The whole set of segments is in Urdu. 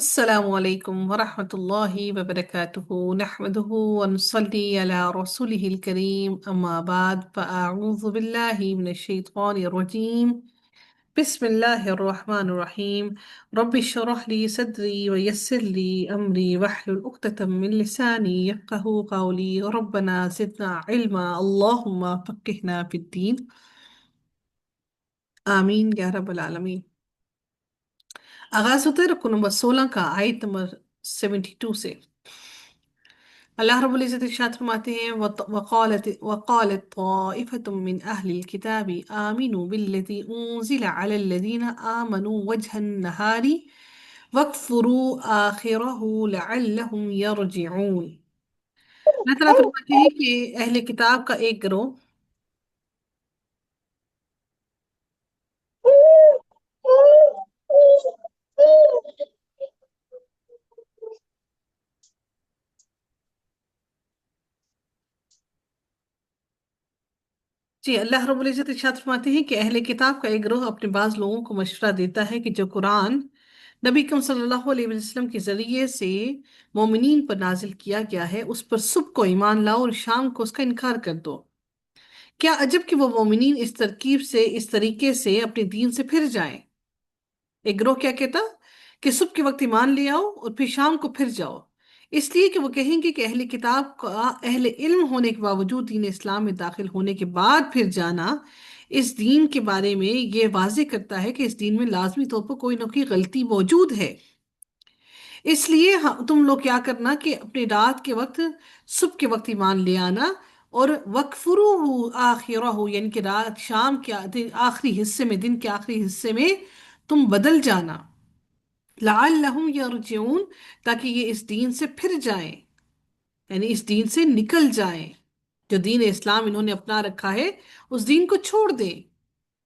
السلام عليكم ورحمة الله وبركاته نحمده ونصلي على رسوله الكريم أما بعد فأعوذ بالله من الشيطان الرجيم بسم الله الرحمن الرحيم رب اشرح لي صدري ويسر لي أمري واحلل عقدة من لساني يفقه قولي ربنا زدنا علما اللهم فقهنا في الدين آمين يا رب العالمين. آغاز ہوتے رکو نمبر 16 کا آیت نمبر 72 سے اللہ رب العزت ارشاد فرماتے ہیں وقالت طائفة من أهل الكتاب آمنوا بالذي أنزل على الذين آمنوا وجه النهار واكفروا آخره لعلهم يرجعون۔ اللہ تعالیٰ فرماتے ہیں کہ اہل کتاب کا ایک گروہ جی اللہ رب العزت ارشاد فرماتے ہیں کہ اہل کتاب کا ایک گروہ اپنے بعض لوگوں کو مشورہ دیتا ہے کہ جو قرآن نبی کریم صلی اللہ علیہ وسلم کے ذریعے سے مومنین پر نازل کیا گیا ہے اس پر صبح کو ایمان لاؤ اور شام کو اس کا انکار کر دو۔ کیا عجب کہ وہ مومنین اس ترکیب سے اس طریقے سے اپنے دین سے پھر جائیں۔ ایک گروہ کیا کہتا کہ صبح کے وقت ایمان لے آؤ اور پھر شام کو پھر جاؤ، اس لیے کہ وہ کہیں گے کہ اہل کتاب کا اہل علم ہونے کے باوجود دین اسلام میں داخل ہونے کے بعد پھر جانا اس دین کے بارے میں یہ واضح کرتا ہے کہ اس دین میں لازمی طور پر کوئی نہ کوئی غلطی موجود ہے۔ اس لیے تم لوگ کیا کرنا کہ اپنی رات کے وقت صبح کے وقت ایمان لے آنا اور وَقْفُرُوهُ آخِرَهُ یعنی کہ رات شام کے آخری حصے میں دن کے آخری حصے میں تم بدل جانا لَعَلَّهُمْ يَرْجِعُونَ تاکہ یہ اس دین سے پھر جائیں، یعنی اس دین سے نکل جائیں، جو دین اسلام انہوں نے اپنا رکھا ہے اس دین کو چھوڑ دیں۔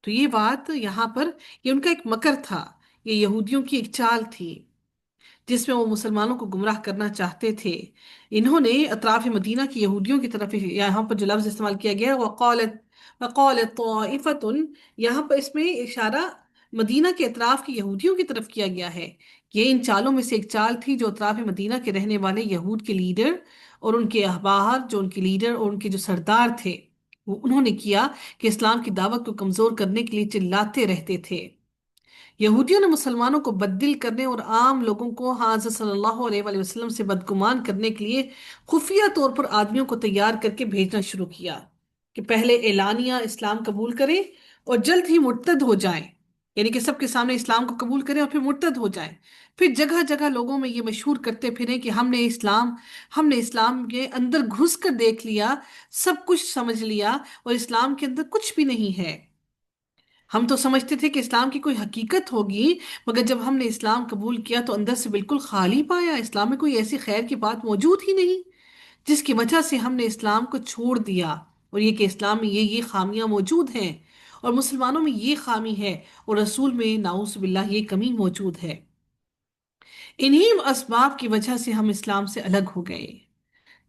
تو یہ بات یہاں پر یہ ان کا ایک مکر تھا، یہ یہودیوں کی ایک چال تھی جس میں وہ مسلمانوں کو گمراہ کرنا چاہتے تھے۔ انہوں نے اطراف مدینہ کی یہودیوں کی طرف یہاں پر جو لفظ استعمال کیا گیا وقالت طائفۃ، یہاں پر اس میں اشارہ مدینہ کے اطراف کی یہودیوں کی طرف کیا گیا ہے۔ یہ ان چالوں میں سے ایک چال تھی جو اطراف مدینہ کے رہنے والے یہود کے لیڈر اور ان کے احبار جو ان کے لیڈر اور ان کے جو سردار تھے وہ انہوں نے کیا کہ اسلام کی دعوت کو کمزور کرنے کے لیے چلاتے رہتے تھے۔ یہودیوں نے مسلمانوں کو بددل کرنے اور عام لوگوں کو حضرت صلی اللہ علیہ وآلہ وسلم سے بدگمان کرنے کے لیے خفیہ طور پر آدمیوں کو تیار کر کے بھیجنا شروع کیا کہ پہلے اعلانیہ اسلام قبول کریں اور جلد ہی مرتد ہو جائیں، یعنی کہ سب کے سامنے اسلام کو قبول کریں اور پھر مرتد ہو جائیں، پھر جگہ جگہ لوگوں میں یہ مشہور کرتے پھریں کہ ہم نے اسلام کے اندر گھس کر دیکھ لیا، سب کچھ سمجھ لیا اور اسلام کے اندر کچھ بھی نہیں ہے۔ ہم تو سمجھتے تھے کہ اسلام کی کوئی حقیقت ہوگی، مگر جب ہم نے اسلام قبول کیا تو اندر سے بالکل خالی پایا، اسلام میں کوئی ایسی خیر کی بات موجود ہی نہیں، جس کی وجہ سے ہم نے اسلام کو چھوڑ دیا، اور یہ کہ اسلام میں یہ خامیاں موجود ہیں اور مسلمانوں میں یہ خامی ہے اور رسول میں نعوذ باللہ یہ کمی موجود ہے۔ انہی اسباب کی وجہ سے ہم اسلام سے الگ ہو گئے۔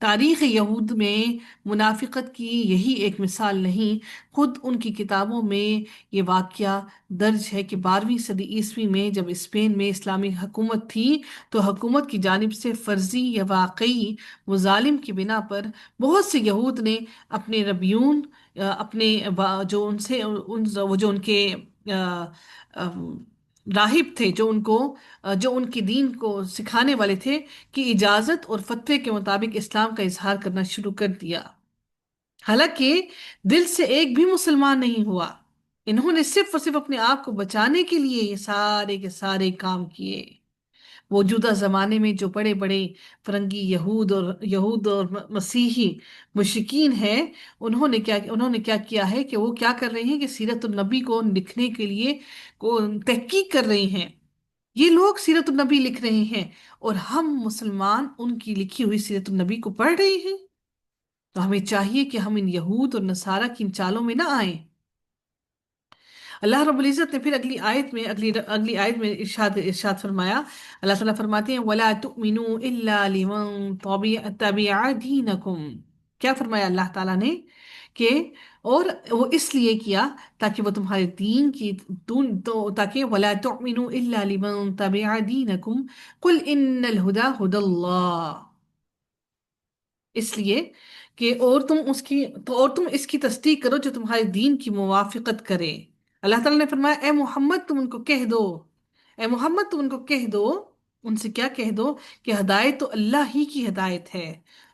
تاریخ یہود میں منافقت کی یہی ایک مثال نہیں، خود ان کی کتابوں میں یہ واقعہ درج ہے کہ 12ویں صدی عیسوی میں جب اسپین میں اسلامی حکومت تھی تو حکومت کی جانب سے فرضی یا واقعی مظالم کی بنا پر بہت سے یہود نے اپنے ربیون اپنے جو ان سے وہ جو ان کے راہب تھے جو ان کے دین کو سکھانے والے تھے کی اجازت اور فتوے کے مطابق اسلام کا اظہار کرنا شروع کر دیا، حالانکہ دل سے ایک بھی مسلمان نہیں ہوا۔ انہوں نے صرف اور صرف اپنے آپ کو بچانے کے لیے یہ سارے کے سارے کام کیے۔ موجودہ زمانے میں جو بڑے بڑے فرنگی یہود اور مسیحی مشرکین ہیں، انہوں نے کیا کیا ہے کہ وہ کیا کر رہے ہیں کہ سیرت النبی کو لکھنے کے لیے تحقیق کر رہے ہیں۔ یہ لوگ سیرت النبی لکھ رہے ہیں اور ہم مسلمان ان کی لکھی ہوئی سیرت النبی کو پڑھ رہے ہیں، تو ہمیں چاہیے کہ ہم ان یہود اور نصارہ کی ان چالوں میں نہ آئیں۔ اللہ رب العزت نے پھر اگلی آیت میں ارشاد فرمایا، اللہ تعالیٰ فرماتے ہیں وَلَا تُؤْمِنُوا إِلَّا لِمَن تَبِعَ دِينَكُمْ۔ کیا فرمایا اللہ تعالیٰ نے کہ اور وہ اس لیے کیا تاکہ وہ تمہارے دین کی تاکہ وَلَا تُؤْمِنُوا إِلَّا لِمَن تَبِعَ دِينَكُمْ قُلْ إِنَّ الْهُدَى هُدَى اللَّهِ، اس لیے کہ اور تم اس کی تصدیق کرو جو تمہارے دین کی موافقت کرے۔ اللہ تعالیٰ نے فرمایا اے محمد تم ان کو کہہ دو، اے محمد تم ان کو کہہ دو، ان سے کیا کہہ دو کہ ہدایت تو اللہ ہی کی ہدایت ہے،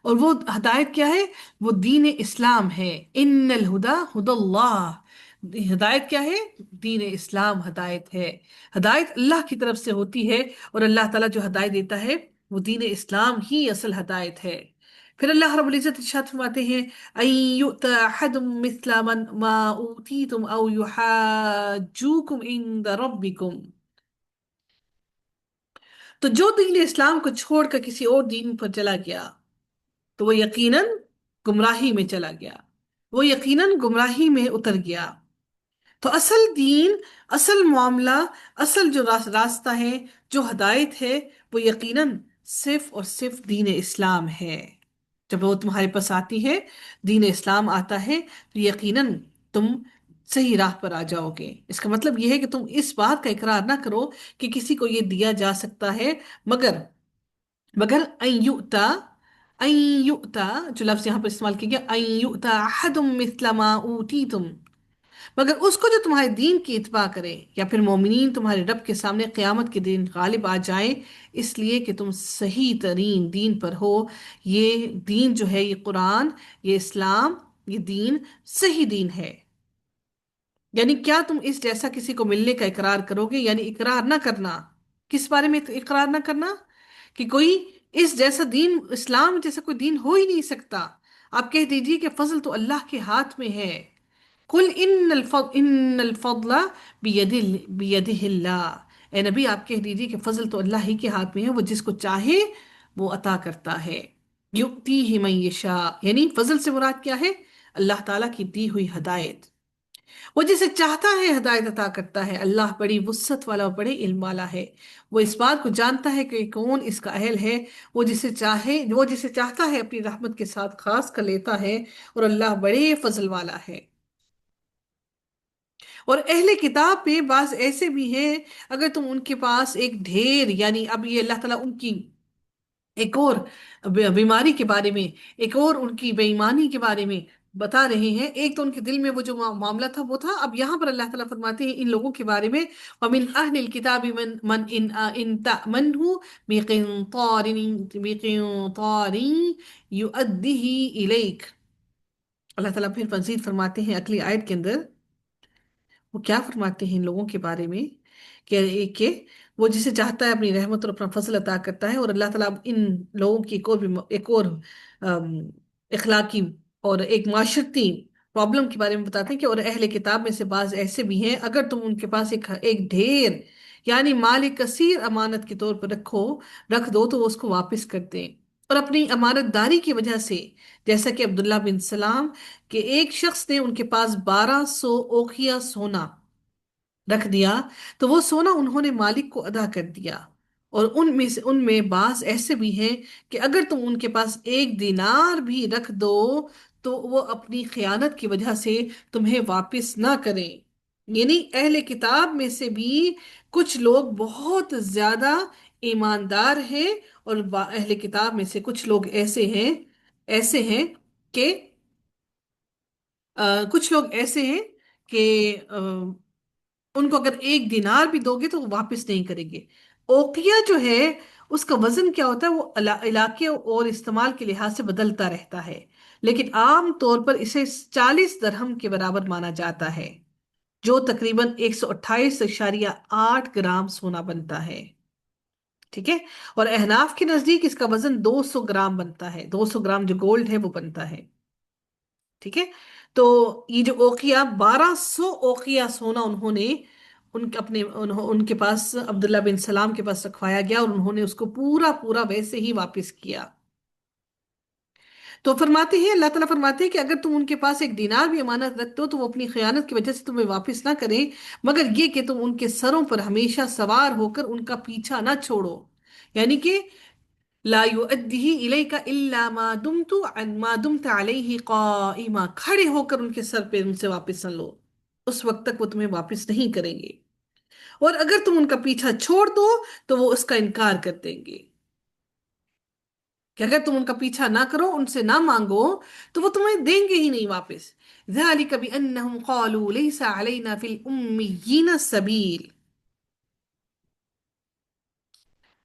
اور وہ ہدایت کیا ہے؟ وہ دین اسلام ہے۔ ان الہدا ہدی اللہ، ہدایت کیا ہے؟ دین اسلام ہدایت ہے، ہدایت اللہ کی طرف سے ہوتی ہے، اور اللہ تعالیٰ جو ہدایت دیتا ہے وہ دین اسلام ہی اصل ہدایت ہے۔ پھر اللہ رب العزت ارشاد فرماتے ہیں أَن يُؤْتَى أَحَدٌ مِثْلَ مَا أُوتِيتُمْ أَوْ يُحَاجُّوكُمْ عِندَ رَبِّكُمْ، تو جو دین اسلام کو چھوڑ کر کسی اور دین پر چلا گیا تو وہ یقیناً گمراہی میں چلا گیا، وہ یقیناً گمراہی میں اتر گیا۔ تو اصل دین، اصل معاملہ، اصل جو راستہ ہے، جو ہدایت ہے، وہ یقیناً صرف اور صرف دین اسلام ہے۔ جب وہ تمہارے پاس آتی ہے، دین اسلام آتا ہے، تو یقیناً تم صحیح راہ پر آ جاؤ گے۔ اس کا مطلب یہ ہے کہ تم اس بات کا اقرار نہ کرو کہ کسی کو یہ دیا جا سکتا ہے مگر مگر ان یؤتا، ان یؤتا جو لفظ یہاں پر استعمال کیا گیا، ان یؤتا احد مثل ما اوتیتم، مگر اس کو جو تمہارے دین کی اتباع کرے، یا پھر مومنین تمہارے رب کے سامنے قیامت کے دن غالب آ جائیں، اس لیے کہ تم صحیح ترین دین پر ہو۔ یہ دین جو ہے، یہ قرآن، یہ اسلام، یہ دین صحیح دین ہے۔ یعنی کیا تم اس جیسا کسی کو ملنے کا اقرار کرو گے؟ یعنی اقرار نہ کرنا، کس بارے میں اقرار نہ کرنا؟ کہ کوئی اس جیسا دین، اسلام جیسا کوئی دین ہو ہی نہیں سکتا۔ آپ کہہ دیجئے کہ فضل تو اللہ کے ہاتھ میں ہے۔ قل ان الفضل بیدہ اللہ، اے نبی آپ کہہ دیجئے کہ فضل تو اللہ ہی کے ہاتھ میں ہے، وہ جس کو چاہے وہ عطا کرتا ہے۔ یؤتیہ من یشاء، یعنی فضل سے مراد کیا ہے؟ اللہ تعالیٰ کی دی ہوئی ہدایت، وہ جسے چاہتا ہے ہدایت عطا کرتا ہے۔ اللہ بڑی وسعت والا اور بڑے علم والا ہے، وہ اس بات کو جانتا ہے کہ کون اس کا اہل ہے، وہ جسے چاہتا ہے اپنی رحمت کے ساتھ خاص کر لیتا ہے، اور اللہ بڑے فضل والا ہے۔ اور اہل کتاب پہ بعض ایسے بھی ہیں، اگر تم ان کے پاس ایک ڈھیر، یعنی اب یہ اللہ تعالیٰ ان کی ایک اور بیماری کے بارے میں، ایک اور ان کی بے ایمانی کے بارے میں بتا رہے ہیں۔ ایک تو ان کے دل میں وہ جو معاملہ تھا وہ تھا، اب یہاں پر اللہ تعالیٰ فرماتے ہیں ان لوگوں کے بارے میں وَمِنْ أَهْلِ الْكِتَابِ مَنْ إِنْ تَأْمَنْهُ بِقِنْطَارٍ يُؤَدِّهِ إِلَيْكَ۔ اللہ تعالیٰ پھر مزید فرماتے ہیں اگلی آیت کے اندر، وہ کیا فرماتے ہیں ان لوگوں کے بارے میں کہ وہ جسے چاہتا ہے اپنی رحمت اور اپنا فضل عطا کرتا ہے۔ اور اللہ تعالیٰ اب ان لوگوں کی ایک اور ام، اخلاقی اور ایک معاشرتی پرابلم کے بارے میں بتاتے ہیں کہ اور اہل کتاب میں سے بعض ایسے بھی ہیں، اگر تم ان کے پاس ایک ڈھیر، یعنی مال کثیر امانت کے طور پر رکھ دو تو وہ اس کو واپس کر دیں، اور اپنی امانت داری کی وجہ سے، جیسا کہ عبداللہ بن سلام کہ ایک شخص نے ان کے پاس 1200 اوقیہ سونا رکھ دیا، تو وہ سونا انہوں نے مالک کو ادا کر دیا۔ اور ان میں بعض ایسے بھی ہیں کہ اگر تم ان کے پاس ایک دینار بھی رکھ دو تو وہ اپنی خیانت کی وجہ سے تمہیں واپس نہ کریں۔ یعنی اہل کتاب میں سے بھی کچھ لوگ بہت زیادہ ایماندار ہیں، اور اہل کتاب میں سے کچھ لوگ ایسے ہیں کہ کچھ لوگ ایسے ہیں کہ ان کو اگر ایک دینار بھی دو گے تو وہ واپس نہیں کریں گے۔ اوقیہ جو ہے اس کا وزن کیا ہوتا ہے؟ وہ علاقے اور استعمال کے لحاظ سے بدلتا رہتا ہے، لیکن عام طور پر اسے 40 درہم کے برابر مانا جاتا ہے، جو تقریباً 128.8 گرام سونا بنتا ہے۔ ٹھیک ہے، اور احناف کے نزدیک اس کا وزن 200 گرام بنتا ہے، 200 گرام جو گولڈ ہے وہ بنتا ہے۔ ٹھیک ہے، تو یہ جو اوقیہ 1200 اوقیہ سونا ان کے پاس عبداللہ بن سلام کے پاس رکھوایا گیا، اور انہوں نے اس کو پورا پورا ویسے ہی واپس کیا۔ تو فرماتے ہیں، اللہ تعالیٰ فرماتے ہیں کہ اگر تم ان کے پاس ایک دینار بھی امانت رکھتے ہو تو وہ اپنی خیانت کی وجہ سے تمہیں واپس نہ کریں، مگر یہ کہ تم ان کے سروں پر ہمیشہ سوار ہو کر ان کا پیچھا نہ چھوڑو۔ یعنی کہ لا يؤديه إليك إلا ما دمت عليه قائما، کھڑے ہو کر ان کے سر پہ ان سے واپس نہ لو، اس وقت تک وہ تمہیں واپس نہیں کریں گے، اور اگر تم ان کا پیچھا چھوڑ دو تو وہ اس کا انکار کر دیں گے، کہ اگر تم ان کا پیچھا نہ کرو، ان سے نہ مانگو، تو وہ تمہیں دیں گے ہی نہیں واپس۔ ذَلِكَ بِأَنَّهُمْ قَالُوا لَيْسَ عَلَيْنَا فِي الْأُمِّيِّينَ السَّبِيلُ۔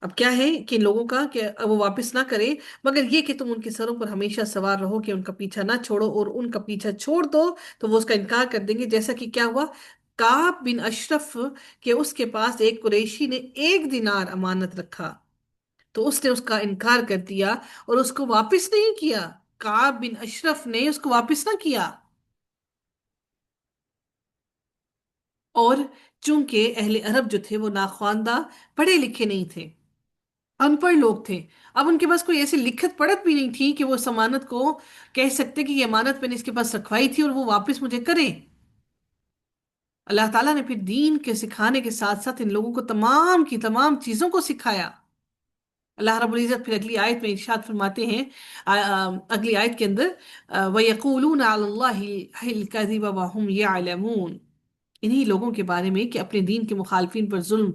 اب کیا ہے کہ ان لوگوں کا کہ وہ واپس نہ کرے، مگر یہ کہ تم ان کے سروں پر ہمیشہ سوار رہو، کہ ان کا پیچھا نہ چھوڑو، اور ان کا پیچھا چھوڑ دو تو وہ اس کا انکار کر دیں گے، جیسا کہ کیا ہوا کعب بن اشرف، کہ اس کے پاس ایک قریشی نے 1 دینار امانت رکھا، تو اس نے اس کا انکار کر دیا اور اس کو واپس نہیں کیا، کعب بن اشرف نے اس کو واپس نہ کیا۔ اور چونکہ اہل عرب جو تھے وہ ناخواندہ، پڑھے لکھے نہیں تھے، ان پڑھ لوگ تھے، اب ان کے پاس کوئی ایسی لکھت پڑھت بھی نہیں تھی کہ وہ اس امانت کو کہہ سکتے کہ یہ امانت میں نے اس کے پاس رکھوائی تھی اور وہ واپس مجھے کرے۔ اللہ تعالیٰ نے پھر دین کے سکھانے کے ساتھ ساتھ ان لوگوں کو تمام کی تمام چیزوں کو سکھایا۔ اللہ رب العزت پھر اگلی آیت میں ارشاد فرماتے ہیں، اگلی آیت کے اندر وَيَقُولُونَ عَلَى اللَّهِ الْكَذِبَ وَهُمْ يَعْلَمُونَ، انہی لوگوں کے بارے میں کہ اپنے دین کے مخالفین پر ظلم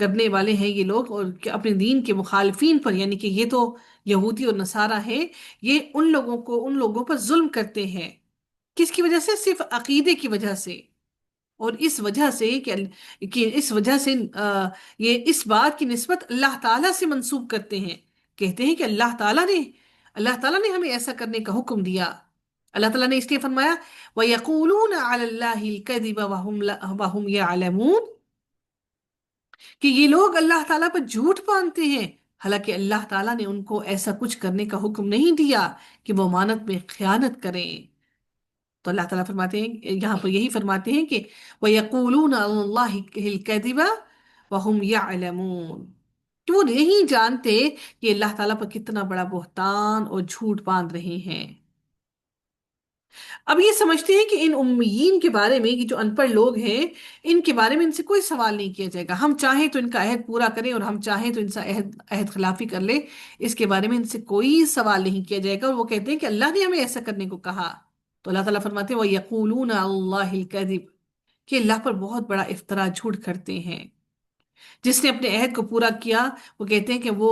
کرنے والے ہیں یہ لوگ، اور کہ اپنے دین کے مخالفین پر، یعنی کہ یہ تو یہودی اور نصارہ ہیں، یہ ان لوگوں پر ظلم کرتے ہیں، کس کی وجہ سے؟ صرف عقیدے کی وجہ سے، اور اس وجہ سے کہ اس وجہ سے یہ اس بات کی نسبت اللہ تعالیٰ سے منسوب کرتے ہیں، کہتے ہیں کہ اللہ تعالیٰ نے ہمیں ایسا کرنے کا حکم دیا۔ اللہ تعالیٰ نے اس لیے فرمایا وَيَقُولُونَ عَلَى اللَّهِ الْكَذِبَ وَهُمْ يَعْلَمُونَ، کہ یہ لوگ اللہ تعالیٰ پر جھوٹ باندھتے ہیں، حالانکہ اللہ تعالیٰ نے ان کو ایسا کچھ کرنے کا حکم نہیں دیا کہ وہ امانت میں خیانت کریں۔ تو اللہ تعالیٰ فرماتے ہیں، یہاں پر یہی فرماتے ہیں کہ وَيَقُولُونَ عَلَى اللَّهِ الْكَذِبَ وَهُمْ يَعْلَمُونَ، کہ وہ نہیں جانتے کہ اللہ تعالیٰ پر کتنا بڑا بہتان اور جھوٹ باندھ رہے ہیں۔ اب یہ سمجھتے ہیں کہ ان امیین کے بارے میں، کہ جو ان پڑھ لوگ ہیں، ان کے بارے میں ان سے کوئی سوال نہیں کیا جائے گا، ہم چاہیں تو ان کا عہد پورا کریں اور ہم چاہیں تو ان سے عہد خلافی کر لیں، اس کے بارے میں ان سے کوئی سوال نہیں کیا جائے گا، اور وہ کہتے ہیں کہ اللہ نے ہمیں ایسا کرنے کو کہا۔ تو اللہ تعالیٰ فرماتے ہیں وَيَقُولُونَ عَلَى اللَّهِ الْكَذِبَ، کہ اللہ پر بہت بڑا افطرا، جھوٹ کرتے ہیں۔ جس نے اپنے عہد کو پورا کیا، وہ کہتے ہیں کہ وہ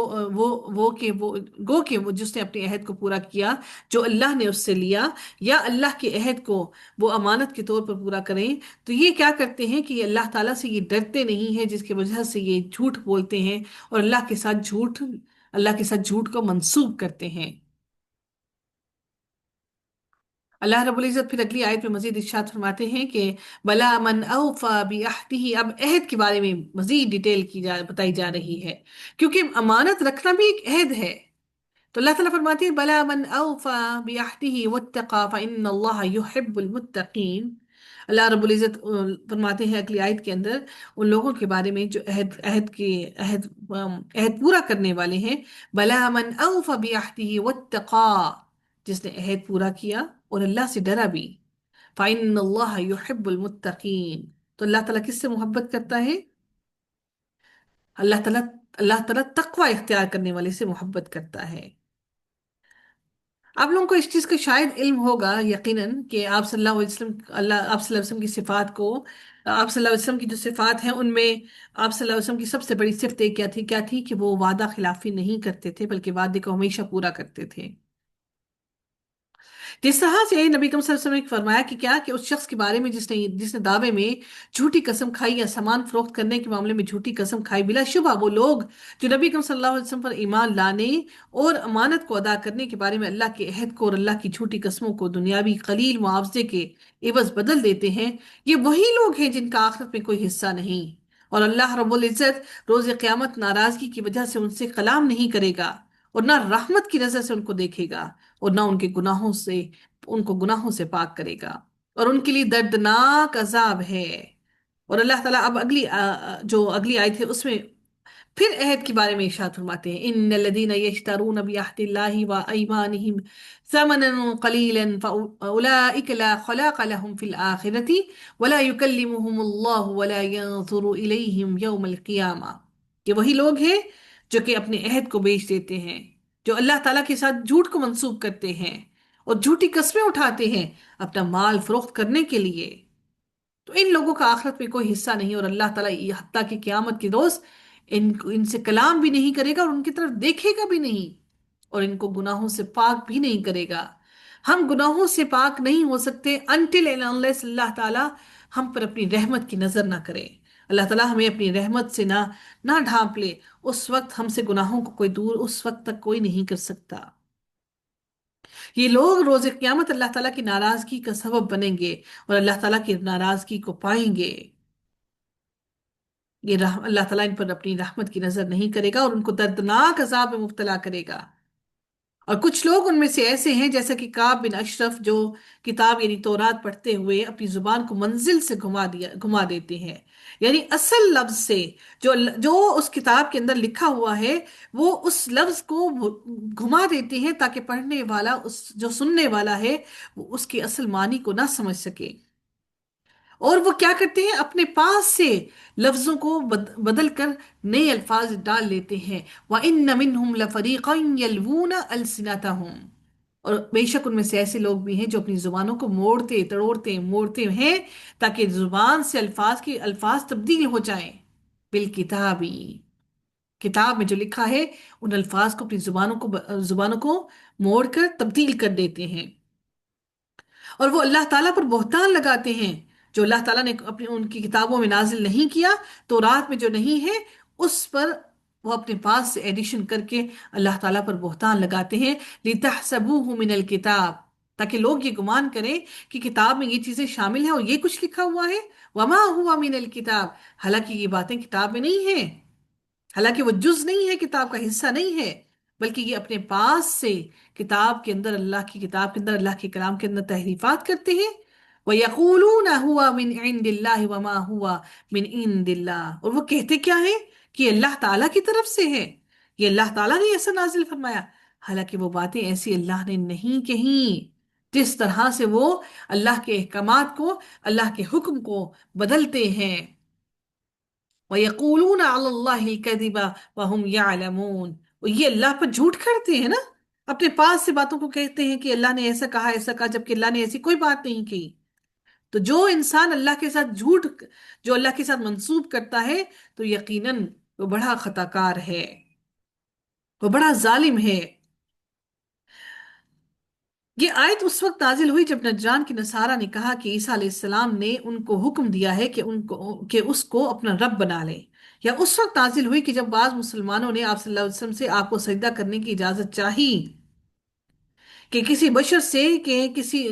جس نے اپنے عہد کو پورا کیا جو اللہ نے اس سے لیا، یا اللہ کے عہد کو وہ امانت کے طور پر پورا کریں، تو یہ کیا کرتے ہیں کہ یہ اللہ تعالیٰ سے یہ ڈرتے نہیں ہیں، جس کی وجہ سے یہ جھوٹ بولتے ہیں اور اللہ کے ساتھ جھوٹ کو منسوب کرتے ہیں۔ اللہ رب العزت پھر اگلی آیت میں مزید ارشاد فرماتے ہیں کہ بلا من اوفا بعہدہ، اب عہد کے بارے میں مزید ڈیٹیل بتائی جا رہی ہے، کیونکہ امانت رکھنا بھی ایک عہد ہے۔ تو اللہ تعالیٰ فرماتے ہیں بلا من اوفا بعہدہ واتقى فإن اللہ يحب المتقین۔ اللہ رب العزت فرماتے ہیں اگلی آیت کے اندر ان لوگوں کے بارے میں جو عہد پورا کرنے والے ہیں، بلا من اوفا بعہدہ واتقى، جس نے عہد پورا کیا اور اللہ سے ڈرا بھی، فإن اللہ يحب المتقین، تو اللہ تعالیٰ کس سے محبت کرتا ہے؟ اللہ تعالیٰ اللہ تعالیٰ تقوی اختیار کرنے والے سے محبت کرتا ہے۔ آپ لوگوں کو اس چیز کا شاید علم ہوگا یقیناً کہ آپ صلی اللہ علیہ وسلم، آپ صلی اللہ علیہ وسلم کی صفات کو، آپ صلی اللہ علیہ وسلم کی جو صفات ہیں ان میں آپ صلی اللہ علیہ وسلم کی سب سے بڑی صفت ایک کیا تھی کہ وہ وعدہ خلافی نہیں کرتے تھے، بلکہ وعدے کو ہمیشہ پورا کرتے تھے۔ جس طرح سے نبی کریم صلی اللہ علیہ وسلم نے فرمایا کہ کیا کہ اس شخص کے بارے میں جس نے دعوے میں جھوٹی قسم کھائی یا سامان فروخت کرنے کے معاملے میں جھوٹی قسم کھائی، بلا شبہ وہ لوگ جو نبی کریم صلی اللہ علیہ وسلم پر ایمان لانے اور امانت کو ادا کرنے کے بارے میں اللہ کے عہد کو اور اللہ کی جھوٹی قسموں کو دنیاوی قلیل معاوضے کے عوض بدل دیتے ہیں، یہ وہی لوگ ہیں جن کا آخرت میں کوئی حصہ نہیں، اور اللہ رب العزت روز قیامت ناراضگی کی وجہ سے ان سے کلام نہیں کرے گا، اور نہ رحمت کی نظر سے ان کو دیکھے گا، اور نہ ان کو گناہوں سے پاک کرے گا، اور ان کے لیے دردناک عذاب ہے۔ اور اللہ تعالیٰ اب جو اگلی آیت ہے اس میں پھر عہد کے بارے میں ارشاد فرماتے ہیں ان الذين يشترون بعهد الله وايمانهم ثمنا قليلا فاولئك لا خلاق لهم في الاخره ولا يكلمهم الله ولا ينظر اليهم يوم القيامه، کہ وہی لوگ ہیں جو کہ اپنے عہد کو بیچ دیتے ہیں، جو اللہ تعالیٰ کے ساتھ جھوٹ کو منسوب کرتے ہیں اور جھوٹی قسمیں اٹھاتے ہیں اپنا مال فروخت کرنے کے لیے، تو ان لوگوں کا آخرت میں کوئی حصہ نہیں، اور اللہ تعالیٰ یہ حتیٰ کہ قیامت کے روز ان سے کلام بھی نہیں کرے گا اور ان کی طرف دیکھے گا بھی نہیں، اور ان کو گناہوں سے پاک بھی نہیں کرے گا۔ ہم گناہوں سے پاک نہیں ہو سکتے until and unless اللہ تعالیٰ ہم پر اپنی رحمت کی نظر نہ کرے، اللہ تعالیٰ ہمیں اپنی رحمت سے نہ ڈھانپ لے، اس وقت ہم سے گناہوں کو کوئی دور اس وقت تک کوئی نہیں کر سکتا۔ یہ لوگ روز قیامت اللہ تعالیٰ کی ناراضگی کا سبب بنیں گے اور اللہ تعالیٰ کی ناراضگی کو پائیں گے۔ اللہ تعالیٰ ان پر اپنی رحمت کی نظر نہیں کرے گا اور ان کو دردناک عذاب میں مبتلا کرے گا۔ اور کچھ لوگ ان میں سے ایسے ہیں جیسا کہ کعب بن اشرف، جو کتاب یعنی تورات پڑھتے ہوئے اپنی زبان کو منزل سے گھما دیتے ہیں، یعنی اصل لفظ سے جو اس کتاب کے اندر لکھا ہوا ہے وہ اس لفظ کو گھما دیتے ہیں تاکہ پڑھنے والا جو سننے والا ہے وہ اس کے اصل معنی کو نہ سمجھ سکے، اور وہ کیا کرتے ہیں اپنے پاس سے لفظوں کو بدل کر نئے الفاظ ڈال لیتے ہیں۔ وَإِنَّ مِنْهُمْ لَفَرِيقًا يَلْوُونَ أَلْسِنَتَهُمْ، اور بے شک ان میں سے ایسے لوگ بھی ہیں جو اپنی زبانوں کو موڑتے ہیں تاکہ زبان سے الفاظ تبدیل ہو جائیں، بالکتابی، کتاب میں جو لکھا ہے ان الفاظ کو اپنی زبانوں کو موڑ کر تبدیل کر دیتے ہیں، اور وہ اللہ تعالیٰ پر بہتان لگاتے ہیں جو اللہ تعالیٰ نے اپنی ان کی کتابوں میں نازل نہیں کیا، تو رات میں جو نہیں ہے اس پر وہ اپنے پاس سے ایڈیشن کر کے اللہ تعالیٰ پر بہتان لگاتے ہیں، لِتَحْسَبُوهُ مِنَ الْكِتَابِ، تاکہ لوگ یہ گمان کریں کہ کتاب میں یہ چیزیں شامل ہیں اور یہ کچھ لکھا ہوا ہے، وَمَا هُوَ مِنَ الْكِتَابِ، حالانکہ یہ باتیں کتاب میں نہیں ہیں، حالانکہ وہ جز نہیں ہے، کتاب کا حصہ نہیں ہے، بلکہ یہ اپنے پاس سے کتاب کے اندر، اللہ کی کتاب کے اندر، اللہ کے کلام کے اندر تحریفات کرتے ہیں۔ وَيَقُولُونَ هُوَ مِنْ عِنْدِ اللَّهِ وَمَا هُوَ مِنْ عِنْدِ اللَّهِ، اور وہ کہتے کیا ہے کہ یہ اللہ تعالیٰ کی طرف سے ہے، یہ اللہ تعالیٰ نے ایسا نازل فرمایا، حالانکہ وہ باتیں ایسی اللہ نے نہیں کہیں، جس طرح سے وہ اللہ کے احکامات کو، اللہ کے حکم کو بدلتے ہیں۔ وَيَقُولُونَ عَلَى اللَّهِ الْكَذِبَ وَهُمْ يَعْلَمُونَ، اور یہ اللہ پر جھوٹ کرتے ہیں نا، اپنے پاس سے باتوں کو کہتے ہیں کہ اللہ نے ایسا کہا جبکہ اللہ نے ایسی کوئی بات نہیں کی۔ تو جو انسان اللہ کے ساتھ جو اللہ کے ساتھ منسوب کرتا ہے تو یقیناً وہ بڑا خطا کار ہے، وہ بڑا ظالم ہے۔ یہ آیت اس وقت نازل ہوئی جب نجران کے نصارہ نے کہا کہ عیسیٰ علیہ السلام نے ان کو حکم دیا ہے کہ اس کو اپنا رب بنا لیں، یا اس وقت نازل ہوئی کہ جب بعض مسلمانوں نے آپ صلی اللہ علیہ وسلم سے آپ کو سجدہ کرنے کی اجازت چاہی، کہ کسی بشر سے، کہ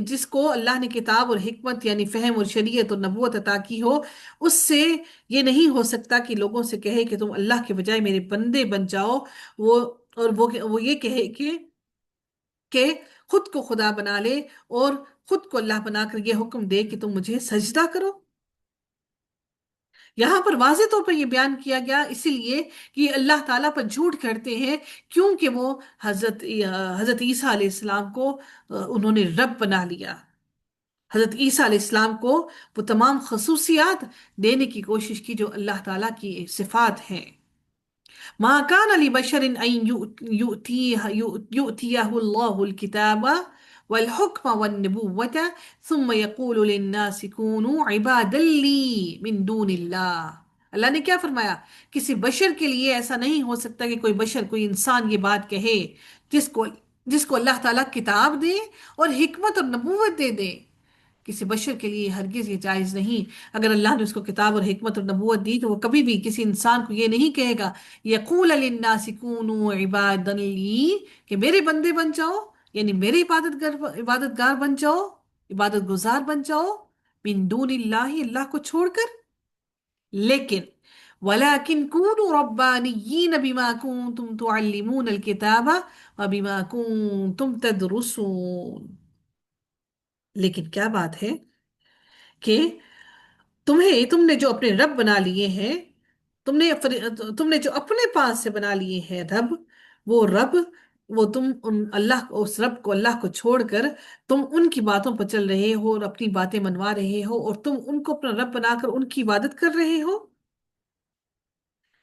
جس کو اللہ نے کتاب اور حکمت یعنی فہم اور شریعت اور نبوت عطا کی ہو، اس سے یہ نہیں ہو سکتا کہ لوگوں سے کہے کہ تم اللہ کے بجائے میرے بندے بن جاؤ، اور وہ یہ کہے کہ خود کو خدا بنا لے اور خود کو اللہ بنا کر یہ حکم دے کہ تم مجھے سجدہ کرو۔ یہاں پر واضح طور پر یہ بیان کیا گیا اسی لیے کہ یہ اللہ تعالیٰ پر جھوٹ کرتے ہیں، کیونکہ وہ حضرت عیسیٰ علیہ السلام کو انہوں نے رب بنا لیا، حضرت عیسیٰ علیہ السلام کو وہ تمام خصوصیات دینے کی کوشش کی جو اللہ تعالیٰ کی صفات ہیں۔ ما كان لبشر أن يؤتيه الله الكتاب والحكم والنبوة ثم يقول للناس كونوا عبادا لي من دون الله، اللہ نے کیا فرمایا؟ کسی بشر کے لیے ایسا نہیں ہو سکتا کہ کوئی انسان یہ بات کہے جس کو اللہ تعالیٰ کتاب دے اور حکمت اور نبوت دے۔ کسی بشر کے لیے ہرگز یہ جائز نہیں، اگر اللہ نے اس کو کتاب اور حکمت اور نبوت دی تو وہ کبھی بھی کسی انسان کو یہ نہیں کہے گا یقول للناس کونوا عبادا لی، کہ میرے بندے بن جاؤ، یعنی میرے عبادت گار بن جاؤ، عبادت گزار بن جاؤ، من دون اللہ، اللہ کو چھوڑ کر، لیکن وَلَكِنْ كُونُوا رَبَّانِيِّينَ بِمَا كُنْتُمْ تُعَلِّمُونَ الْكِتَابَ وَبِمَا كُنْتُمْ تَدْرُسُونَ، لیکن کیا بات ہے کہ تم نے جو اپنے رب بنا لیے ہیں، تم نے جو اپنے پاس سے بنا لیے ہیں رب، وہ رب، وہ تم اس رب کو، اللہ کو چھوڑ کر تم ان کی باتوں پر چل رہے ہو اور اپنی باتیں منوا رہے ہو، اور تم ان کو اپنا رب بنا کر ان کی عبادت کر رہے ہو۔